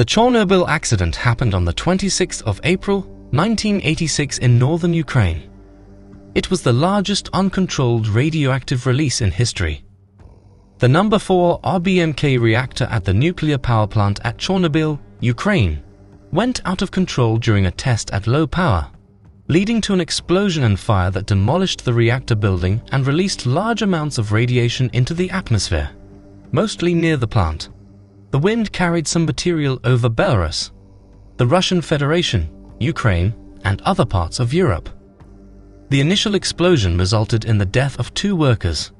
The Chernobyl accident happened on the 26th of April, 1986 in northern Ukraine. It was the largest uncontrolled radioactive release in history. The number 4 RBMK reactor at the nuclear power plant at Chernobyl, Ukraine, went out of control during a test at low power, leading to an explosion and fire that demolished the reactor building and released large amounts of radiation into the atmosphere, mostly near the plant. The wind carried some material over Belarus, the Russian Federation, Ukraine, and other parts of Europe. The initial explosion resulted in the death of 2 workers.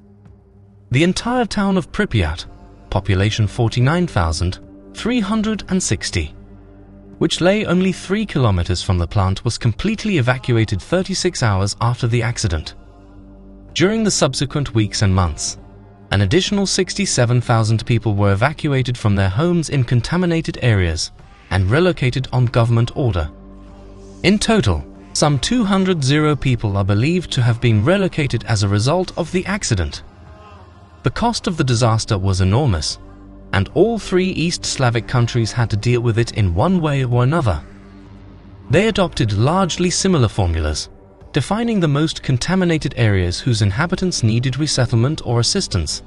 The entire town of Pripyat, population 49,360, which lay only 3 kilometers from the plant, was completely evacuated 36 hours after the accident. During the subsequent weeks and months, an additional 67,000 people were evacuated from their homes in contaminated areas and relocated on government order. In total, some 200 people are believed to have been relocated as a result of the accident. The cost of the disaster was enormous, and all 3 East Slavic countries had to deal with it in one way or another. They adopted largely similar formulas, defining the most contaminated areas whose inhabitants needed resettlement or assistance,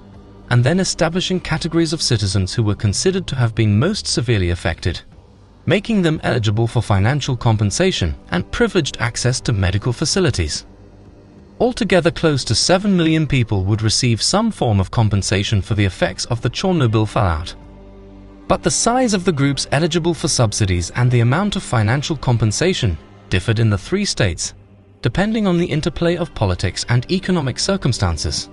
and then establishing categories of citizens who were considered to have been most severely affected, making them eligible for financial compensation and privileged access to medical facilities. Altogether, close to 7 million people would receive some form of compensation for the effects of the Chernobyl fallout. But the size of the groups eligible for subsidies and the amount of financial compensation differed in the 3 states, depending on the interplay of politics and economic circumstances.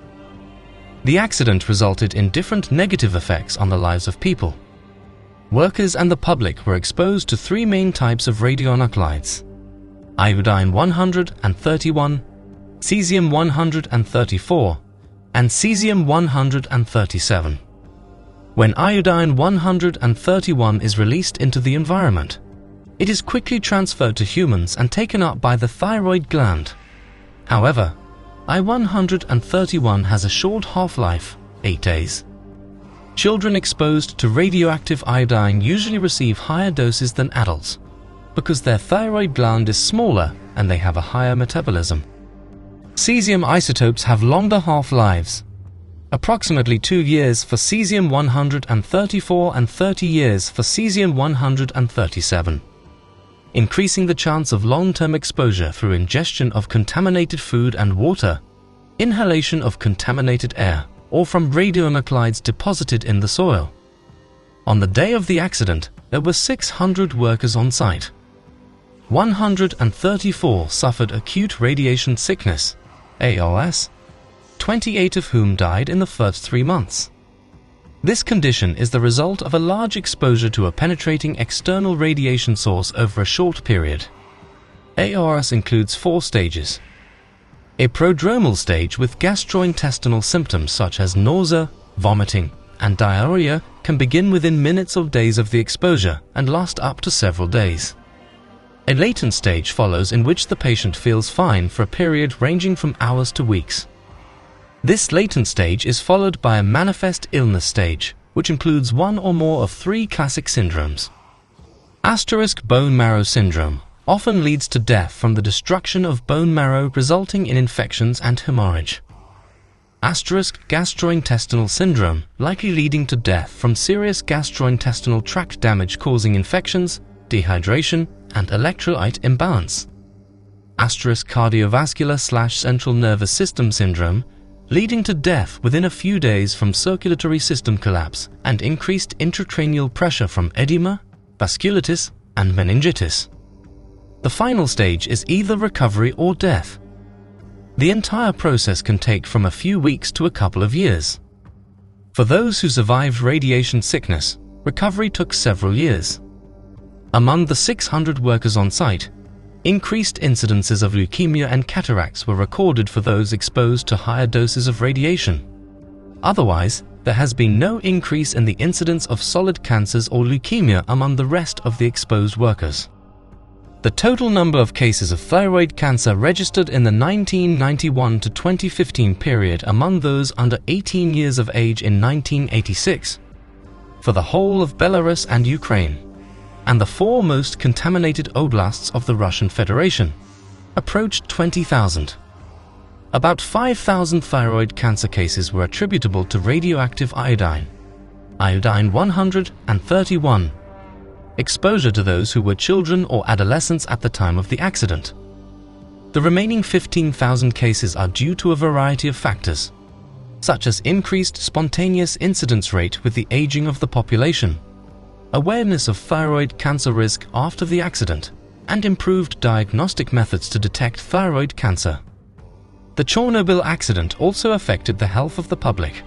The accident resulted in different negative effects on the lives of people. Workers and the public were exposed to 3 main types of radionuclides: iodine-131, cesium-134, and cesium-137. When iodine-131 is released into the environment, it is quickly transferred to humans and taken up by the thyroid gland. However, I-131 has a short half-life, 8 days. Children exposed to radioactive iodine usually receive higher doses than adults, because their thyroid gland is smaller and they have a higher metabolism. Cesium isotopes have longer half-lives, approximately 2 years for cesium-134 and 30 years for cesium-137, increasing the chance of long-term exposure through ingestion of contaminated food and water, inhalation of contaminated air, or from radionuclides deposited in the soil. On the day of the accident, there were 600 workers on site. 134 suffered acute radiation sickness, ARS, 28 of whom died in the first 3 months. This condition is the result of a large exposure to a penetrating external radiation source over a short period. ARS includes 4 stages. A prodromal stage with gastrointestinal symptoms such as nausea, vomiting, and diarrhea can begin within minutes or days of the exposure and last up to several days. A latent stage follows, in which the patient feels fine for a period ranging from hours to weeks. This latent stage is followed by a manifest illness stage, which includes 1 or more of 3 classic syndromes. Asterisk bone marrow syndrome often leads to death from the destruction of bone marrow, resulting in infections and hemorrhage. Asterisk gastrointestinal syndrome, likely leading to death from serious gastrointestinal tract damage causing infections, dehydration, and electrolyte imbalance. Asterisk cardiovascular/central nervous system syndrome, leading to death within a few days from circulatory system collapse and increased intracranial pressure from edema, vasculitis, and meningitis. The final stage is either recovery or death. The entire process can take from a few weeks to a couple of years. For those who survived radiation sickness, recovery took several years. Among the 600 workers on site, increased incidences of leukemia and cataracts were recorded for those exposed to higher doses of radiation. Otherwise, there has been no increase in the incidence of solid cancers or leukemia among the rest of the exposed workers. The total number of cases of thyroid cancer registered in the 1991 to 2015 period among those under 18 years of age in 1986, for the whole of Belarus and Ukraine, and the four most contaminated oblasts of the Russian Federation approached 20,000. About 5,000 thyroid cancer cases were attributable to radioactive iodine, iodine 131, exposure to those who were children or adolescents at the time of the accident. The remaining 15,000 cases are due to a variety of factors, such as increased spontaneous incidence rate with the aging of the population, awareness of thyroid cancer risk after the accident, and improved diagnostic methods to detect thyroid cancer. The Chernobyl accident also affected the health of the public.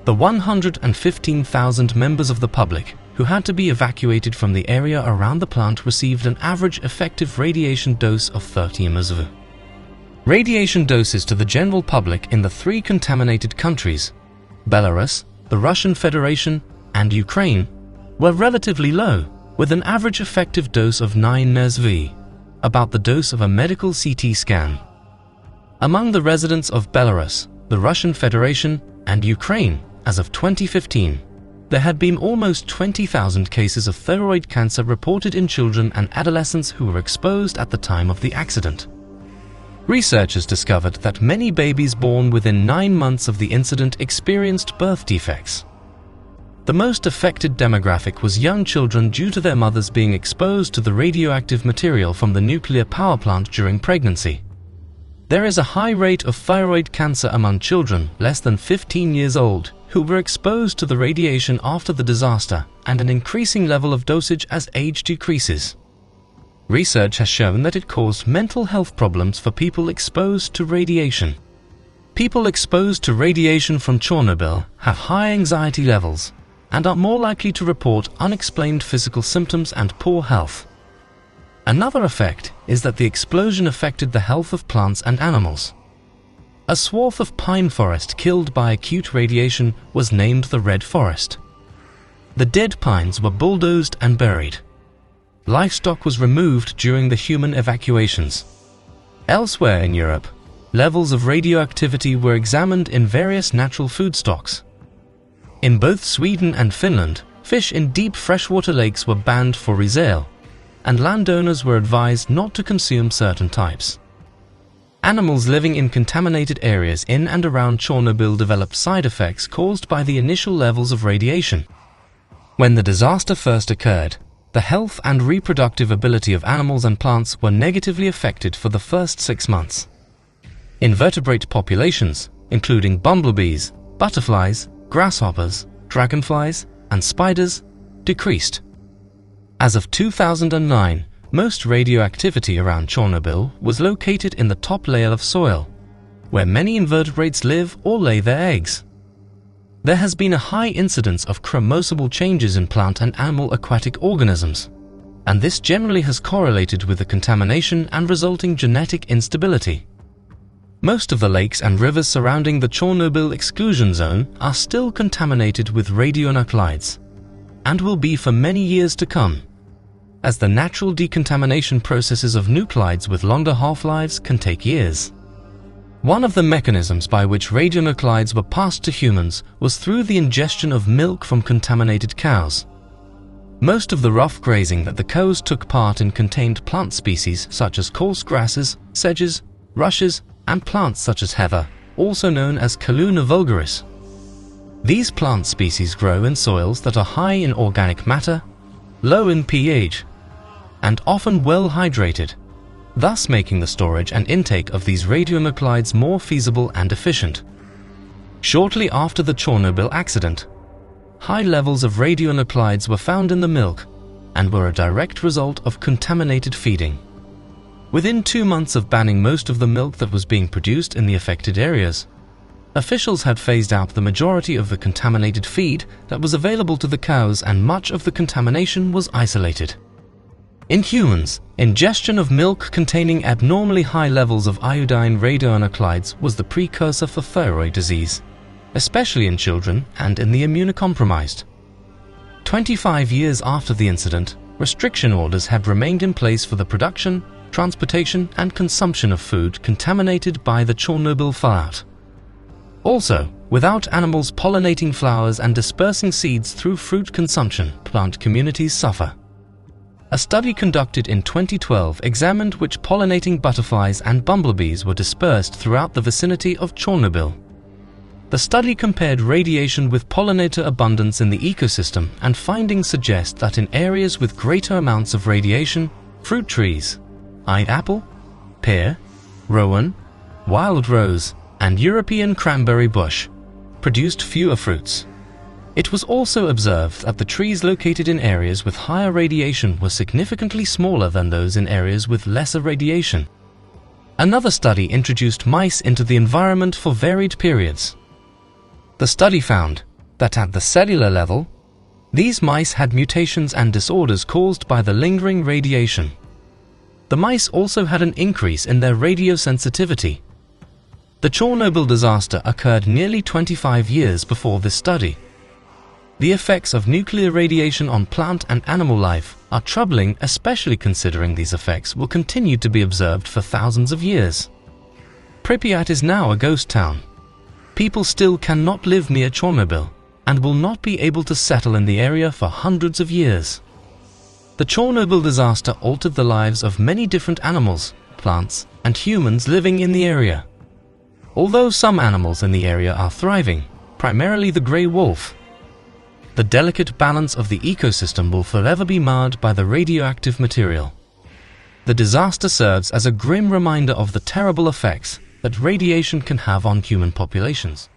The 115,000 members of the public who had to be evacuated from the area around the plant received an average effective radiation dose of 30 mSv. Radiation doses to the general public in the three contaminated countries, Belarus, the Russian Federation, and Ukraine, were relatively low, with an average effective dose of 9 mSv, about the dose of a medical CT scan. Among the residents of Belarus, the Russian Federation, and Ukraine, as of 2015, there had been almost 20,000 cases of thyroid cancer reported in children and adolescents who were exposed at the time of the accident. Researchers discovered that many babies born within 9 months of the incident experienced birth defects. The most affected demographic was young children due to their mothers being exposed to the radioactive material from the nuclear power plant during pregnancy. There is a high rate of thyroid cancer among children less than 15 years old who were exposed to the radiation after the disaster, and an increasing level of dosage as age decreases. Research has shown that it caused mental health problems for people exposed to radiation. People exposed to radiation from Chernobyl have high anxiety levels and are more likely to report unexplained physical symptoms and poor health. Another effect is that the explosion affected the health of plants and animals. A swath of pine forest killed by acute radiation was named the Red Forest. The dead pines were bulldozed and buried. Livestock was removed during the human evacuations. Elsewhere in Europe, levels of radioactivity were examined in various natural food stocks. In both Sweden and Finland, fish in deep freshwater lakes were banned for resale, and landowners were advised not to consume certain types. Animals living in contaminated areas in and around Chernobyl developed side effects caused by the initial levels of radiation. When the disaster first occurred, the health and reproductive ability of animals and plants were negatively affected for the first 6 months. Invertebrate populations, including bumblebees, butterflies, grasshoppers, dragonflies, and spiders, decreased. As of 2009, most radioactivity around Chernobyl was located in the top layer of soil, where many invertebrates live or lay their eggs. There has been a high incidence of chromosal changes in plant and animal aquatic organisms, and this generally has correlated with the contamination and resulting genetic instability. Most of the lakes and rivers surrounding the Chernobyl exclusion zone are still contaminated with radionuclides, and will be for many years to come, as the natural decontamination processes of nuclides with longer half-lives can take years. One of the mechanisms by which radionuclides were passed to humans was through the ingestion of milk from contaminated cows. Most of the rough grazing that the cows took part in contained plant species such as coarse grasses, sedges, rushes, and plants such as heather, also known as Calluna vulgaris. These plant species grow in soils that are high in organic matter, low in pH, and often well hydrated, thus making the storage and intake of these radionuclides more feasible and efficient. Shortly after the Chernobyl accident, high levels of radionuclides were found in the milk and were a direct result of contaminated feeding. Within 2 months of banning most of the milk that was being produced in the affected areas, officials had phased out the majority of the contaminated feed that was available to the cows, and much of the contamination was isolated. In humans, ingestion of milk containing abnormally high levels of iodine radionuclides was the precursor for thyroid disease, especially in children and in the immunocompromised. 25 years after the incident, restriction orders had remained in place for the production, transportation, and consumption of food contaminated by the Chernobyl fallout. Also, without animals pollinating flowers and dispersing seeds through fruit consumption, plant communities suffer. A study conducted in 2012 examined which pollinating butterflies and bumblebees were dispersed throughout the vicinity of Chernobyl. The study compared radiation with pollinator abundance in the ecosystem, and findings suggest that in areas with greater amounts of radiation, fruit trees, apple, pear, rowan, wild rose, and European cranberry bush produced fewer fruits. It was also observed that the trees located in areas with higher radiation were significantly smaller than those in areas with lesser radiation. Another study introduced mice into the environment for varied periods. The study found that at the cellular level, these mice had mutations and disorders caused by the lingering radiation. The mice also had an increase in their radiosensitivity. The Chernobyl disaster occurred nearly 25 years before this study. The effects of nuclear radiation on plant and animal life are troubling, especially considering these effects will continue to be observed for thousands of years. Pripyat is now a ghost town. People still cannot live near Chernobyl and will not be able to settle in the area for hundreds of years. The Chernobyl disaster altered the lives of many different animals, plants, and humans living in the area. Although some animals in the area are thriving, primarily the grey wolf, the delicate balance of the ecosystem will forever be marred by the radioactive material. The disaster serves as a grim reminder of the terrible effects that radiation can have on human populations.